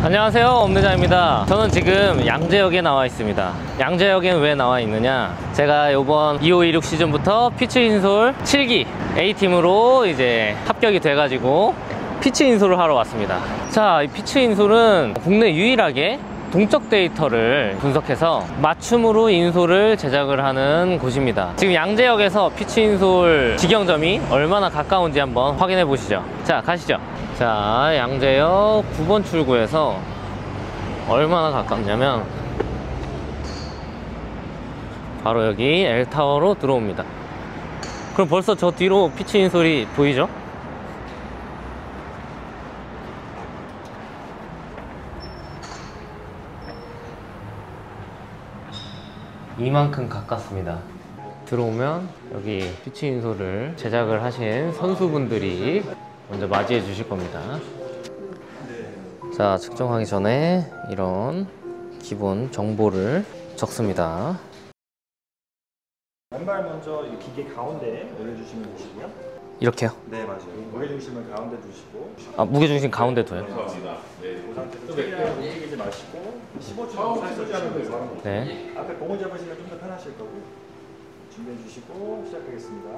안녕하세요, 엄대장입니다. 저는 지금 양재역에 나와 있습니다. 양재역엔 왜 나와 있느냐, 제가 이번 2526 시즌부터 피치 인솔 7기 A팀으로 이제 합격이 돼가지고 피치 인솔을 하러 왔습니다. 자, 이 피치 인솔은 국내 유일하게 동적 데이터를 분석해서 맞춤으로 인솔을 제작을 하는 곳입니다. 지금 양재역에서 피치 인솔 직영점이 얼마나 가까운지 한번 확인해 보시죠. 자, 가시죠. 자, 양재역 9번 출구에서 얼마나 가깝냐면 바로 여기 L타워로 들어옵니다. 그럼 벌써 저 뒤로 피치 인솔이 보이죠? 이만큼 가깝습니다. 들어오면 여기 피치 인솔을 제작을 하신 선수분들이 먼저 맞이해 주실 겁니다. 자, 측정하기 전에 이런 기본 정보를 적습니다. 왼발 먼저 이 기계 가운데에 올려주시면 되시고요. 이렇게요? 네, 맞아요. 무게중심을 가운데 두시고. 아, 무게중심 가운데 둬요? 네. 그 상태에서 최대한 움직이지 마시고 15초 정도 살펴주시면서 네. 앞에 공을 잡으시면 좀 더 편하실 거고 준비해 주시고 시작하겠습니다.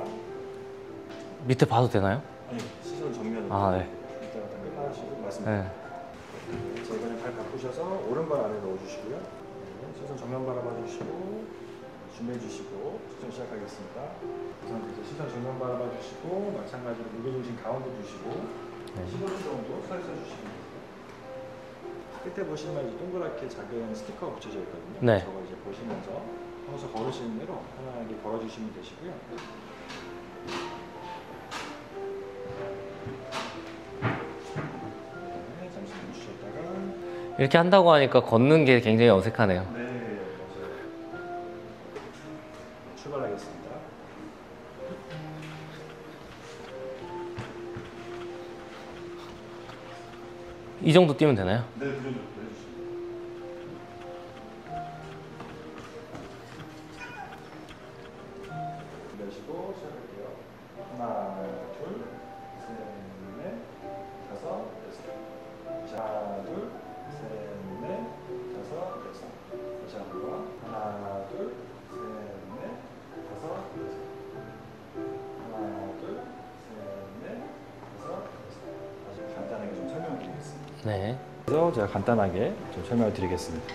밑에 봐도 되나요? 아니, 시선 정면으로. 아, 네. 이따가 다 끝나시고 말씀드릴게요. 네. 자, 이번엔 발 바꾸셔서 오른발 안에 넣어주시고요. 네, 시선 정면 바라봐 주시고 준비해 주시고 측정 시작하겠습니다. 그 상태에서 시선 정면 바라봐 주시고 마찬가지로 무게중심 가운데 두시고 15초 정도 살살 주시면 돼요. 끝에 보시면 이제 동그랗게 작은 스티커가 붙여져 있거든요. 네. 저거 이제 보시면서 평소 걸으시는 대로 편안하게 걸어주시면 되시고요. 네, 잠시만 주셨다가 이렇게 한다고 하니까 걷는 게 굉장히 어색하네요. 네, 맞아요. 출발하겠습니다. 이 정도 뛰면 되나요? 네, 그 정도 해주시면 내쉬고 시작할게요. 하나, 둘, 셋, 넷, 다섯, 여섯. 하나, 둘, 셋, 넷, 다섯, 여섯. 다시 한번. 하나, 둘, 셋, 넷, 다섯, 여섯. 하나, 둘, 셋, 넷, 다섯, 여섯. 다시 간단하게 좀 설명드리겠습니다. 네. 그래서 제가 간단하게 좀 설명을 드리겠습니다.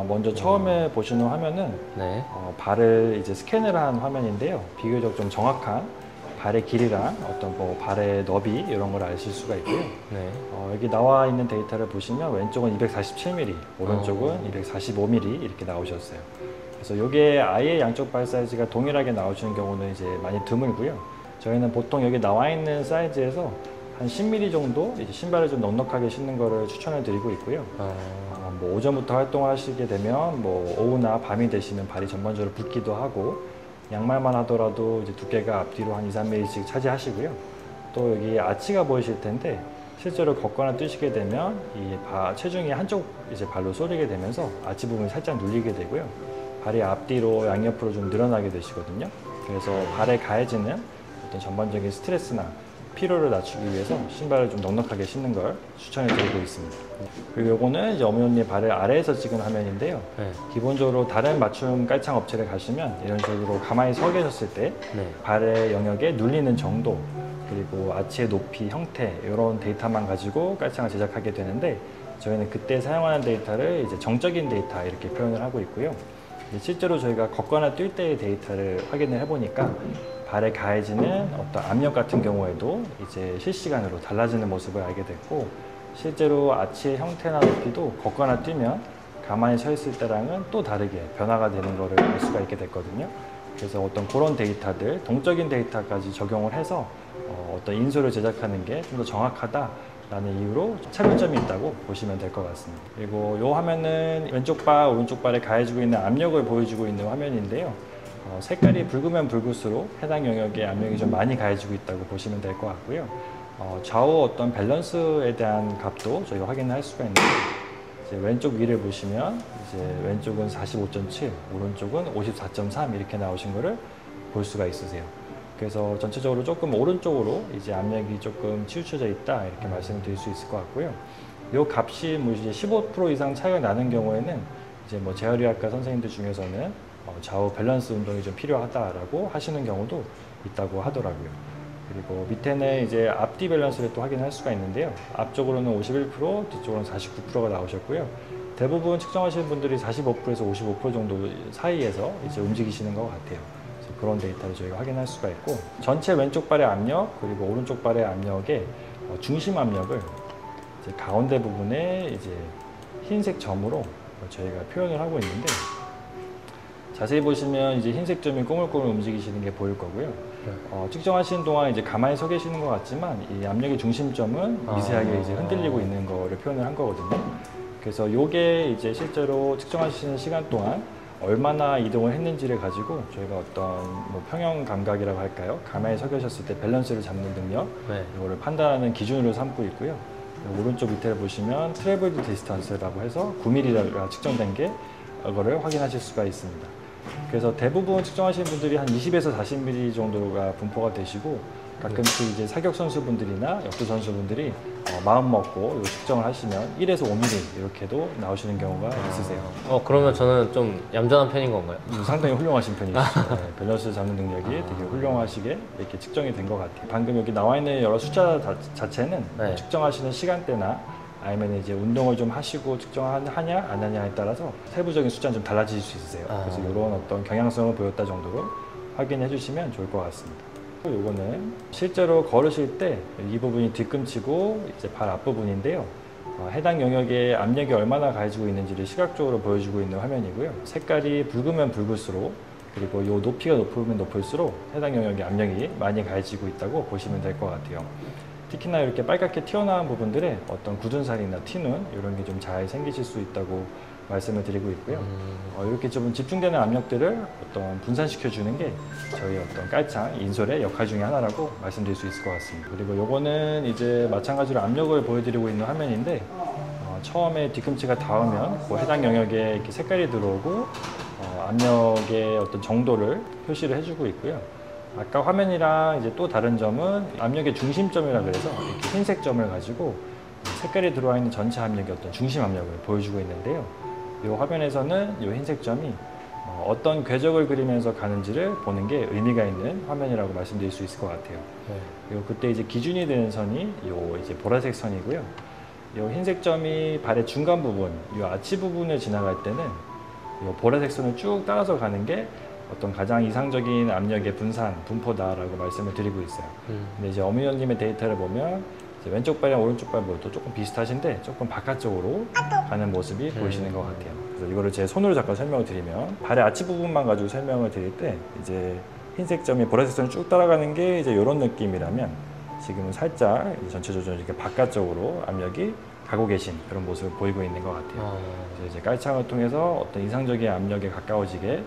먼저 처음에 보시는 화면은 네. 발을 이제 스캔을 한 화면인데요. 비교적 좀 정확한 발의 길이랑 어떤 뭐 발의 너비 이런 걸 아실 수가 있고요. 네. 여기 나와 있는 데이터를 보시면 왼쪽은 247mm, 오른쪽은 245mm 이렇게 나오셨어요. 그래서 이게 아예 양쪽 발 사이즈가 동일하게 나오시는 경우는 이제 많이 드물고요. 저희는 보통 여기 나와 있는 사이즈에서 한 10mm 정도 이제 신발을 좀 넉넉하게 신는 거를 추천을 드리고 있고요. 뭐 오전부터 활동을 하시게 되면 뭐 오후나 밤이 되시면 발이 전반적으로 붓기도 하고 양말만 하더라도 이제 두께가 앞뒤로 한 2, 3mm씩 차지하시고요. 또 여기 아치가 보이실 텐데 실제로 걷거나 뛰시게 되면 이 체중이 한쪽 이제 발로 쏠리게 되면서 아치 부분이 살짝 눌리게 되고요. 발이 앞뒤로 양옆으로 좀 늘어나게 되시거든요. 그래서 발에 가해지는 어떤 전반적인 스트레스나 피로를 낮추기 위해서 신발을 좀 넉넉하게 신는 걸 추천해 드리고 있습니다. 그리고 요거는 이제 어머니 발을 아래에서 찍은 화면인데요. 네. 기본적으로 다른 맞춤 깔창 업체를 가시면 이런 식으로 가만히 서 계셨을 때 네. 발의 영역에 눌리는 정도 그리고 아치의 높이, 형태 이런 데이터만 가지고 깔창을 제작하게 되는데 저희는 그때 사용하는 데이터를 이제 정적인 데이터 이렇게 표현을 하고 있고요. 실제로 저희가 걷거나 뛸 때의 데이터를 확인을 해보니까 발에 가해지는 어떤 압력 같은 경우에도 이제 실시간으로 달라지는 모습을 알게 됐고 실제로 아치의 형태나 높이도 걷거나 뛰면 가만히 서 있을 때랑은 또 다르게 변화가 되는 것을 알 수가 있게 됐거든요. 그래서 어떤 그런 데이터들, 동적인 데이터까지 적용을 해서 어떤 인솔을 제작하는 게 좀 더 정확하다라는 이유로 차별점이 있다고 보시면 될 것 같습니다. 그리고 이 화면은 왼쪽 발, 오른쪽 발에 가해지고 있는 압력을 보여주고 있는 화면인데요. 색깔이 붉으면 붉을수록 해당 영역에 압력이 좀 많이 가해지고 있다고 보시면 될 것 같고요. 좌우 어떤 밸런스에 대한 값도 저희가 확인을 할 수가 있는데 이제 왼쪽 위를 보시면 이제 왼쪽은 45.7, 오른쪽은 54.3 이렇게 나오신 거를 볼 수가 있으세요. 그래서 전체적으로 조금 오른쪽으로 이제 압력이 조금 치우쳐져 있다 이렇게 말씀을 드릴 수 있을 것 같고요. 이 값이 뭐 이제 15% 이상 차이가 나는 경우에는 이제 뭐 재활의학과 선생님들 중에서는 좌우 밸런스 운동이 좀 필요하다라고 하시는 경우도 있다고 하더라고요. 그리고 밑에는 이제 앞뒤 밸런스를 또 확인할 수가 있는데요. 앞쪽으로는 51%, 뒤쪽으로는 49%가 나오셨고요. 대부분 측정하시는 분들이 45%에서 55% 정도 사이에서 이제 움직이시는 것 같아요. 그래서 그런 데이터를 저희가 확인할 수가 있고, 전체 왼쪽 발의 압력 그리고 오른쪽 발의 압력의 중심 압력을 이제 가운데 부분에 이제 흰색 점으로 저희가 표현을 하고 있는데, 자세히 보시면 이제 흰색 점이 꼬물꼬물 움직이시는 게 보일 거고요. 측정하시는 동안 이제 가만히 서 계시는 것 같지만 이 압력의 중심점은 미세하게 이제 흔들리고 있는 거를 표현을 한 거거든요. 그래서 이게 이제 실제로 측정하시는 시간 동안 얼마나 이동을 했는지를 가지고 저희가 어떤 뭐 평형 감각이라고 할까요? 가만히 서 계셨을 때 밸런스를 잡는 능력, 이거를 판단하는 기준으로 삼고 있고요. 오른쪽 밑에 보시면 트래블드 디스턴스라고 해서 9mm가 측정된 게 이거를 확인하실 수가 있습니다. 그래서 대부분 측정하시는 분들이 한 20에서 40mm 정도가 분포가 되시고, 가끔씩 이제 사격 선수분들이나 역도 선수분들이 마음 먹고 이 측정을 하시면 1에서 5mm 이렇게도 나오시는 경우가 있으세요. 그러면 저는 좀 얌전한 편인 건가요? 상당히 훌륭하신 편이시죠. 네, 밸런스 잡는 능력이 되게 훌륭하시게 이렇게 측정이 된 것 같아요. 방금 여기 나와 있는 여러 숫자 자체는 네. 측정하시는 시간대나 아니면 이제 운동을 좀 하시고 측정하냐 안 하냐에 따라서 세부적인 숫자는 좀 달라질 수 있으세요. 그래서 이런 어떤 경향성을 보였다 정도로 확인해 주시면 좋을 것 같습니다. 요거는 실제로 걸으실 때 이 부분이 뒤꿈치고 이제 발 앞부분인데요. 해당 영역에 압력이 얼마나 가해지고 있는지를 시각적으로 보여주고 있는 화면이고요. 색깔이 붉으면 붉을수록, 그리고 요 높이가 높으면 높을수록 해당 영역에 압력이 많이 가해지고 있다고 보시면 될 것 같아요. 특히나 이렇게 빨갛게 튀어나온 부분들에 어떤 굳은 살이나 튀는 이런 게 좀 잘 생기실 수 있다고 말씀을 드리고 있고요. 이렇게 좀 집중되는 압력들을 어떤 분산시켜 주는 게 저희 어떤 깔창 인솔의 역할 중에 하나라고 말씀드릴 수 있을 것 같습니다. 그리고 요거는 이제 마찬가지로 압력을 보여드리고 있는 화면인데, 처음에 뒤꿈치가 닿으면 그 해당 영역에 이렇게 색깔이 들어오고 압력의 어떤 정도를 표시를 해주고 있고요. 아까 화면이랑 이제 또 다른 점은 압력의 중심점이라 그래서 이렇게 흰색 점을 가지고 색깔이 들어와 있는 전체 압력의 어떤 중심 압력을 보여주고 있는데요. 이 화면에서는 이 흰색 점이 어떤 궤적을 그리면서 가는지를 보는 게 의미가 있는 화면이라고 말씀드릴 수 있을 것 같아요. 그리고 그때 이제 기준이 되는 선이 이 이제 보라색 선이고요. 이 흰색 점이 발의 중간 부분, 이 아치 부분을 지나갈 때는 이 보라색 선을 쭉 따라서 가는 게 어떤 가장 이상적인 압력의 분포다라고 말씀을 드리고 있어요. 근데 이제 어미원님의 데이터를 보면 이제 왼쪽 발이랑 오른쪽 발 모두 조금 비슷하신데 조금 바깥쪽으로 가는 모습이 보이시는 것 같아요. 그래서 이거를 제 손으로 잠깐 설명을 드리면, 발의 아치 부분만 가지고 설명을 드릴 때 이제 흰색 점이 보라색 선을 쭉 따라가는 게 이제 이런 느낌이라면, 지금은 살짝 전체적으로 이렇게 바깥쪽으로 압력이 가고 계신 그런 모습을 보이고 있는 것 같아요. 그래서 이제 깔창을 통해서 어떤 이상적인 압력에 가까워지게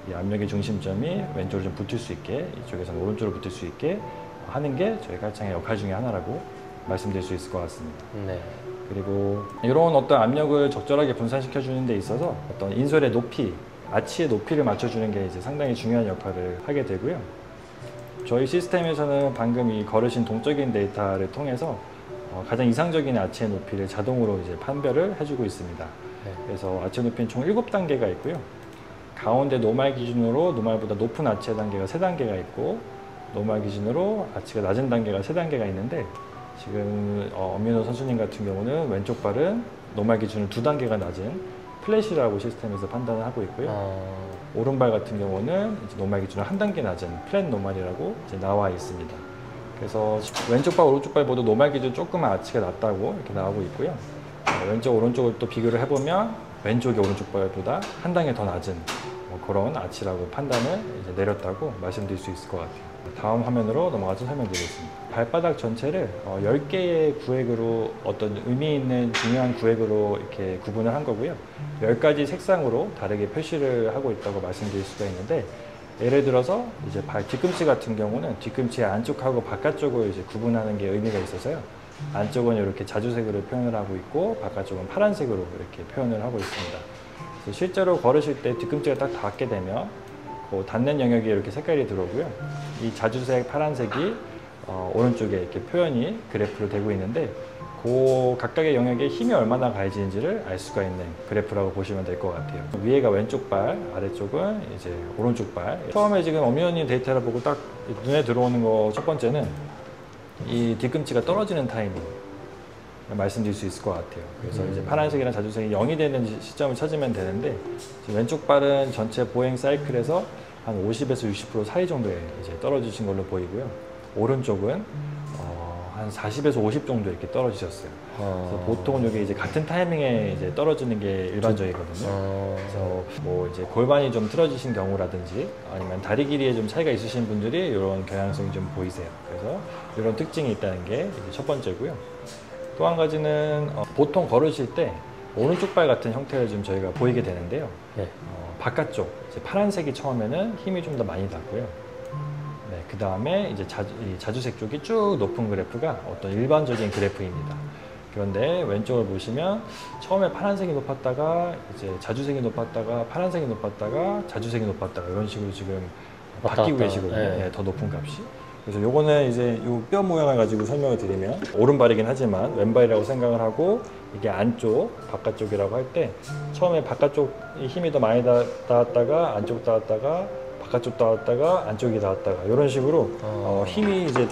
이 압력의 중심점이 왼쪽으로 좀 붙을 수 있게, 이쪽에서는 오른쪽으로 붙을 수 있게 하는 게 저희 깔창의 역할 중에 하나라고 말씀드릴 수 있을 것 같습니다. 네. 그리고 이런 어떤 압력을 적절하게 분산시켜 주는 데 있어서 어떤 인솔의 높이, 아치의 높이를 맞춰주는 게 이제 상당히 중요한 역할을 하게 되고요. 저희 시스템에서는 방금 이 걸으신 동적인 데이터를 통해서 가장 이상적인 아치의 높이를 자동으로 이제 판별을 해주고 있습니다. 그래서 아치의 높이는 총 7단계가 있고요. 가운데 노말 기준으로 노말보다 높은 아치의 단계가 3단계가 있고, 노말 기준으로 아치가 낮은 단계가 3단계가 있는데, 지금 엄민호 선수님 같은 경우는 왼쪽 발은 노말 기준으로 2단계가 낮은 플랫이라고 시스템에서 판단을 하고 있고요. 오른발 같은 경우는 이제 노말 기준으로 1단계 낮은 플랫 노말이라고 이제 나와 있습니다. 그래서 왼쪽 발, 오른쪽 발 모두 노말 기준 조금 아치가 낮다고 이렇게 나오고 있고요. 왼쪽, 오른쪽을 또 비교를 해보면 왼쪽이 오른쪽 발보다 1단계 더 낮은 그런 아치라고 판단을 이제 내렸다고 말씀드릴 수 있을 것 같아요. 다음 화면으로 넘어가서 설명드리겠습니다. 발바닥 전체를 10개의 구획으로, 어떤 의미 있는 중요한 구획으로 이렇게 구분을 한 거고요. 10가지 색상으로 다르게 표시를 하고 있다고 말씀드릴 수가 있는데, 예를 들어서 이제 발 뒤꿈치 같은 경우는 뒤꿈치의 안쪽하고 바깥쪽을 이제 구분하는 게 의미가 있어서요. 안쪽은 이렇게 자주색으로 표현을 하고 있고, 바깥쪽은 파란색으로 이렇게 표현을 하고 있습니다. 그래서 실제로 걸으실 때 뒤꿈치가 딱 닿게 되면 닿는 영역에 이렇게 색깔이 들어오고요. 이 자주색 파란색이 오른쪽에 이렇게 표현이 그래프로 되고 있는데 그 각각의 영역에 힘이 얼마나 가해지는지를 알 수가 있는 그래프라고 보시면 될 것 같아요. 위에가 왼쪽 발, 아래쪽은 이제 오른쪽 발. 처음에 지금 엄연히 데이터를 보고 딱 눈에 들어오는 거 첫 번째는 이 뒤꿈치가 떨어지는 타이밍 말씀드릴 수 있을 것 같아요. 그래서 이제 파란색이랑 자주색이 0이 되는 시점을 찾으면 되는데 지금 왼쪽 발은 전체 보행 사이클에서 한 50에서 60% 사이 정도에 이제 떨어지신 걸로 보이고요. 오른쪽은 한 40에서 50 정도 이렇게 떨어지셨어요. 그래서 보통은 이게 이제 같은 타이밍에 이제 떨어지는 게 일반적이거든요. 그래서 뭐 이제 골반이 좀 틀어지신 경우라든지 아니면 다리 길이에 좀 차이가 있으신 분들이 이런 경향성이 좀 보이세요. 그래서 이런 특징이 있다는 게 이제 첫 번째고요. 또 한 가지는 보통 걸으실 때 오른쪽 발 같은 형태를 좀 저희가 보이게 되는데요. 네. 바깥쪽 이제 파란색이 처음에는 힘이 좀 더 많이 닿고요. 네, 그 다음에 이제 자주색 쪽이 쭉 높은 그래프가 어떤 일반적인 그래프입니다. 그런데 왼쪽을 보시면 처음에 파란색이 높았다가 이제 자주색이 높았다가 파란색이 높았다가 자주색이 높았다가 이런 식으로 지금 바뀌고 계시거든요. 네. 네, 더 높은 값이. 그래서 요거는 이제 요 뼈 모양을 가지고 설명을 드리면 오른발이긴 하지만 왼발이라고 생각을 하고 이게 안쪽, 바깥쪽이라고 할 때 처음에 바깥쪽 힘이 더 많이 닿았다가 안쪽 닿았다가 바깥쪽 닿았다가 안쪽이 닿았다가 이런 식으로 힘이 이제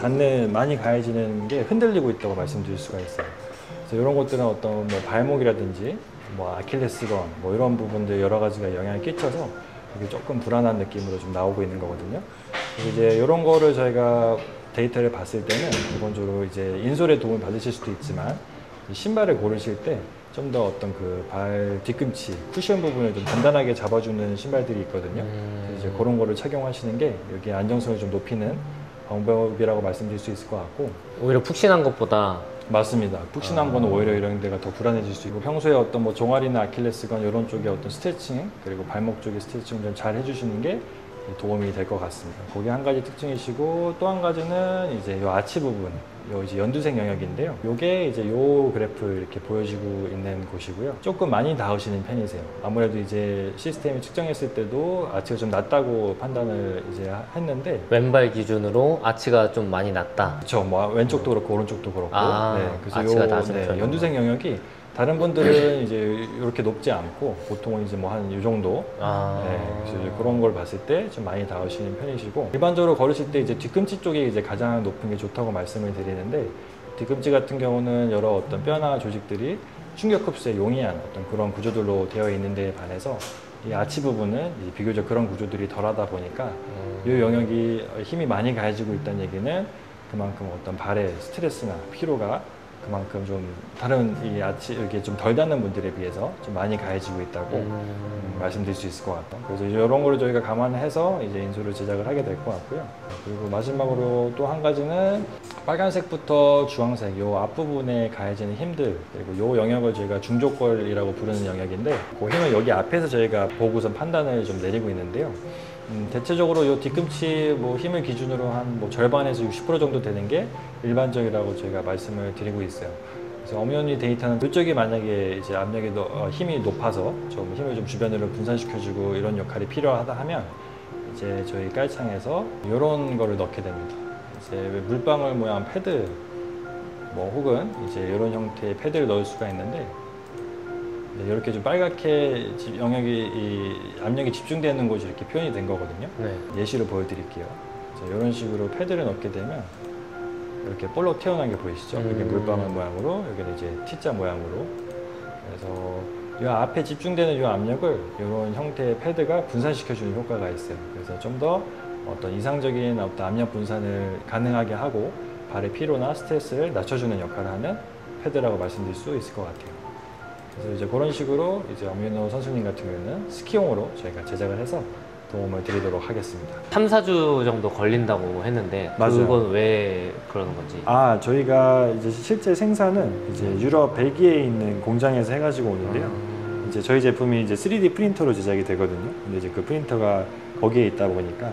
많이 가해지는 게 흔들리고 있다고 말씀드릴 수가 있어요. 그래서 이런 것들은 어떤 뭐 발목이라든지 뭐 아킬레스건 뭐 이런 부분들 여러 가지가 영향을 끼쳐서 이게 조금 불안한 느낌으로 좀 나오고 있는 거거든요. 그래서 이제 이런 거를 저희가 데이터를 봤을 때는 기본적으로 이제 인솔의 도움을 받으실 수도 있지만 신발을 고르실 때 좀 더 어떤 그 발 뒤꿈치 쿠션 부분을 좀 단단하게 잡아주는 신발들이 있거든요. 그래서 이제 그런 거를 착용하시는 게 여기 안정성을 좀 높이는 방법이라고 말씀드릴 수 있을 것 같고. 오히려 푹신한 것보다 맞습니다. 푹신한 거는 오히려 이런 데가 더 불안해질 수 있고 평소에 어떤 뭐 종아리나 아킬레스건 이런 쪽에 어떤 스트레칭 그리고 발목 쪽에 스트레칭 좀 잘 해주시는 게 도움이 될 것 같습니다. 그게 한 가지 특징이시고 또 한 가지는 이제 이 아치 부분, 요 이제 연두색 영역인데요. 요게 이제 요 그래프 이렇게 보여지고 있는 곳이고요. 조금 많이 닿으시는 편이세요. 아무래도 이제 시스템이 측정했을 때도 아치가 좀 낮다고 판단을 이제 했는데 왼발 기준으로 아치가 좀 많이 낮다. 그렇죠. 뭐 왼쪽도 그렇고 오른쪽도 그렇고. 그래서 아치가 낮은 편이구나. 연두색 영역이 다른 분들은 이제 이렇게 높지 않고 보통은 이제 뭐 한 이 정도. 그래서 이제 그런 걸 봤을 때 좀 많이 닿으시는 편이시고 일반적으로 걸으실 때 이제 뒤꿈치 쪽이 이제 가장 높은 게 좋다고 말씀을 드리는데 뒤꿈치 같은 경우는 여러 어떤 뼈나 조직들이 충격 흡수에 용이한 어떤 그런 구조들로 되어 있는 데 반해서 이 아치 부분은 이제 비교적 그런 구조들이 덜하다 보니까 이 영역이 힘이 많이 가해지고 있다는 얘기는 그만큼 어떤 발의 스트레스나 피로가 그만큼 좀 다른 이 아치 이렇게 좀 덜 닿는 분들에 비해서 좀 많이 가해지고 있다고 말씀드릴 수 있을 것 같아요. 그래서 이런 거를 저희가 감안해서 이제 인솔을 제작을 하게 될 것 같고요. 그리고 마지막으로 또 한 가지는 빨간색부터 주황색 요 앞부분에 가해지는 힘들 그리고 요 영역을 저희가 중족골이라고 부르는 영역인데 그 힘을 여기 앞에서 저희가 보고서 판단을 좀 내리고 있는데요. 대체적으로 이 뒤꿈치 뭐 힘을 기준으로 한 뭐 절반에서 60% 정도 되는 게 일반적이라고 저희가 말씀을 드리고 있어요. 그래서 엄연히 데이터는 이쪽이 만약에 이제 압력이 힘이 높아서 좀 힘을 좀 주변으로 분산시켜주고 이런 역할이 필요하다 하면 이제 저희 깔창에서 이런 거를 넣게 됩니다. 이제 물방울 모양 패드 뭐 혹은 이제 이런 형태의 패드를 넣을 수가 있는데. 네, 이렇게 좀 빨갛게 영역이 이 압력이 집중되는 곳이 이렇게 표현이 된 거거든요. 네. 예시를 보여드릴게요. 이런 식으로 패드를 넣게 되면 이렇게 볼록 튀어나온 게 보이시죠? 이렇게 물방울 모양으로 여기는 이제 T자 모양으로. 그래서 이 앞에 집중되는 이 압력을 이런 형태의 패드가 분산시켜주는 효과가 있어요. 그래서 좀 더 어떤 이상적인 어떤 압력 분산을 가능하게 하고 발의 피로나 스트레스를 낮춰주는 역할을 하는 패드라고 말씀드릴 수 있을 것 같아요. 그래서 이제 그런 식으로 이제 엄윤호 선수님 같은 경우는 스키용으로 저희가 제작을 해서 도움을 드리도록 하겠습니다. 3, 4주 정도 걸린다고 했는데 맞아요. 그건 왜 그러는 건지. 저희가 이제 실제 생산은 이제 유럽 벨기에에 있는 공장에서 해가지고 오는데요. 이제 저희 제품이 이제 3D 프린터로 제작이 되거든요. 근데 이제 그 프린터가 거기에 있다 보니까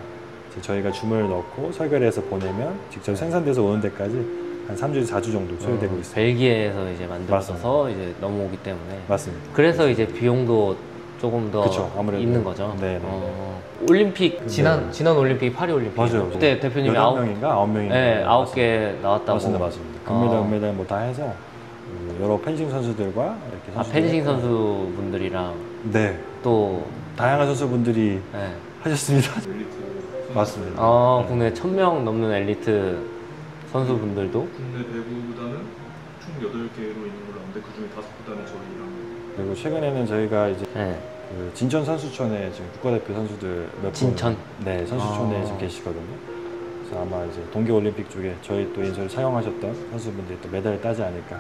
이제 저희가 주문을 넣고 설계를 해서 보내면 직접 생산돼서 오는 데까지 한 3주, 4주 정도 소요되고 있습니다. 벨기에에서 이제 만들어서 이제 넘어오기 때문에. 맞습니다. 그래서 이제 비용도 조금 더 그쵸, 아무래도. 있는 거죠. 네. 올림픽 네. 지난 올림픽 파리 올림픽 맞아요. 그때 대표님이 8명인가 9명인가 네, 9개 나왔다고. 맞습니다. 금메달, 은메달 뭐 다 해서 여러 펜싱 선수들과 이렇게 펜싱 선수분들이랑 네, 또 다양한 선수분들이 네. 하셨습니다. 엘리트 맞습니다. 국내 1000명 넘는 엘리트 선수분들도 국내 배구구단은 총 8개로 있는 걸로 아는데 그중에 5구단이 저희랑 그리고 최근에는 저희가 이제 네. 그 진천 선수촌에 지금 국가대표 선수들 몇 진천? 분, 네, 선수촌에 지금 계시거든요. 그래서 아마 이제 동계올림픽 쪽에 저희 또 인솔을 사용하셨던 선수분들이 또 메달을 따지 않을까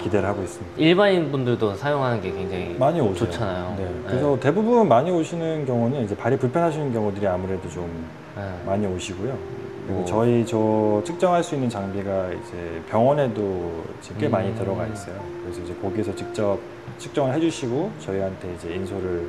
기대를 하고 있습니다. 일반인 분들도 사용하는 게 굉장히 많이 오죠. 좋잖아요. 네. 그래서 대부분 많이 오시는 경우는 이제 발이 불편하시는 경우들이 아무래도 좀 네. 많이 오시고요. 그리고 오. 저희 측정할 수 있는 장비가 이제 병원에도 지금 꽤 많이 들어가 있어요. 그래서 이제 거기서 직접 측정을 해주시고 저희한테 이제 인솔을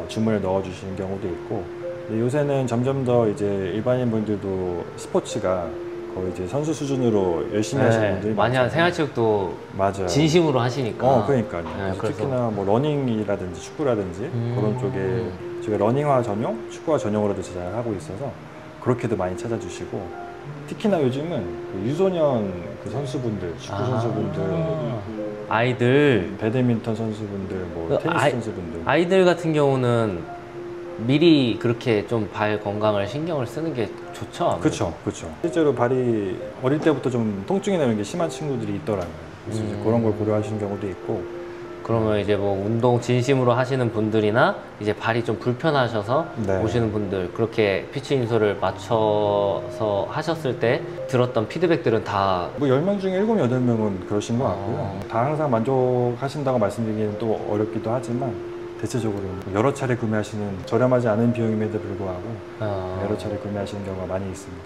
주문을 넣어주시는 경우도 있고. 근데 요새는 점점 더 이제 일반인 분들도 스포츠가 거의 이제 선수 수준으로 열심히 하시는 분들이 많이 한 많잖아요. 생활체육도 맞아요. 진심으로 하시니까. 그러니까요. 네, 그래서 그래서. 특히나 뭐 러닝이라든지 축구라든지 그런 쪽에 저희가 러닝화 전용, 축구화 전용으로도 제작을 하고 있어서 그렇게도 많이 찾아주시고 특히나 요즘은 그 유소년 그 선수분들, 축구 선수분들, 아이들 배드민턴 선수분들, 뭐 테니스 선수분들 아이들 같은 경우는 미리 그렇게 좀 발 건강을 신경을 쓰는 게 좋죠. 아무래도. 그렇죠. 실제로 발이 어릴 때부터 좀 통증이나 이런 게 심한 친구들이 있더라고요. 그래서 이제 그런 걸 고려하시는 경우도 있고. 그러면 이제 뭐 운동 진심으로 하시는 분들이나 이제 발이 좀 불편하셔서 네. 오시는 분들 그렇게 피치 인솔을 맞춰서 하셨을 때 들었던 피드백들은 다 뭐 10명 중에 7, 8명은 그러신 것 같고요. 다 항상 만족하신다고 말씀드리기는 또 어렵기도 하지만 대체적으로 여러 차례 구매하시는 저렴하지 않은 비용임에도 불구하고 여러 차례 구매하시는 경우가 많이 있습니다.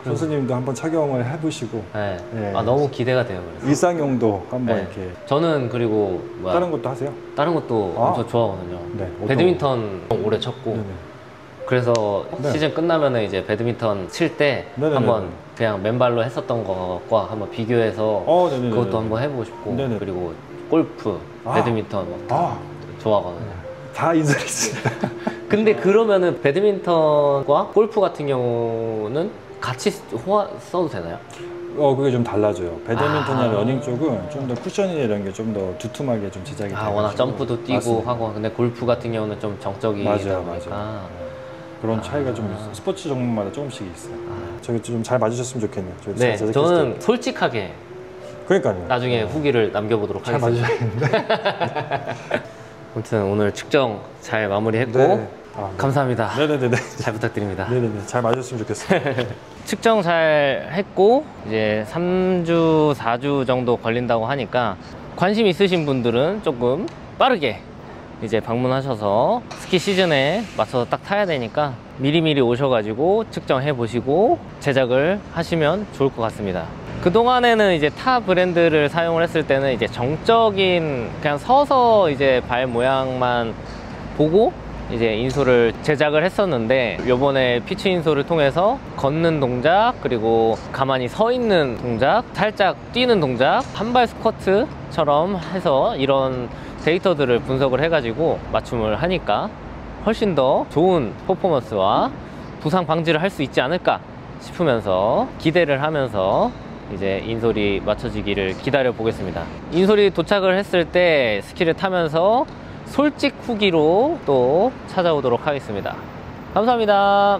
선수님도 한번 착용을 해보시고 네. 네. 너무 기대가 돼요. 그래서. 일상용도 한번 네. 이렇게 저는 그리고 다른 것도 하세요? 다른 것도 엄청 좋아하거든요. 네. 어떤 배드민턴 오래 쳤고 네네. 그래서 네. 시즌 끝나면 이제 배드민턴 칠 때 네네네. 한번 그냥 맨발로 했었던 것과 한번 비교해서 네네네. 그것도 한번 해보고 싶고 네네. 그리고 골프, 배드민턴 좋아하거든요. 다 인솔이 있습니다. 근데 그러면은 배드민턴과 골프 같은 경우는 같이 써도 되나요? 그게 좀 달라져요. 배드민턴이나 러닝 쪽은 좀 더 쿠션이나 이런 게 좀 더 두툼하게 좀 제작이 돼요. 워낙 점프도 뛰고 맞습니다. 하고 근데 골프 같은 경우는 좀 정적이다 맞아요. 보니까 그런 차이가 좀 있어요. 스포츠 종목마다 조금씩 있어요. 저기 좀 잘 맞으셨으면 좋겠네요. 저희 네, 제작했을 저는 때. 솔직하게 그러니까요. 나중에 후기를 남겨보도록 잘 하겠습니다. 맞으셨는데. 아무튼 오늘 측정 잘 마무리했고 네. 감사합니다. 네네네. 잘 부탁드립니다. 네네네. 잘 맞으셨으면 좋겠어요. 측정 잘 했고 이제 3주, 4주 정도 걸린다고 하니까 관심 있으신 분들은 조금 빠르게 이제 방문하셔서 스키 시즌에 맞춰서 딱 타야 되니까 미리미리 오셔가지고 측정해 보시고 제작을 하시면 좋을 것 같습니다. 그동안에는 이제 타 브랜드를 사용을 했을 때는 이제 정적인 그냥 서서 이제 발 모양만 보고 이제 인솔을 제작을 했었는데 요번에 피치 인솔을 통해서 걷는 동작 그리고 가만히 서 있는 동작 살짝 뛰는 동작 한발 스쿼트처럼 해서 이런 데이터들을 분석을 해가지고 맞춤을 하니까 훨씬 더 좋은 퍼포먼스와 부상 방지를 할 수 있지 않을까 싶으면서 기대를 하면서 이제 인솔이 맞춰지기를 기다려 보겠습니다. 인솔이 도착을 했을 때 스키를 타면서 솔직 후기로 또 찾아오도록 하겠습니다. 감사합니다.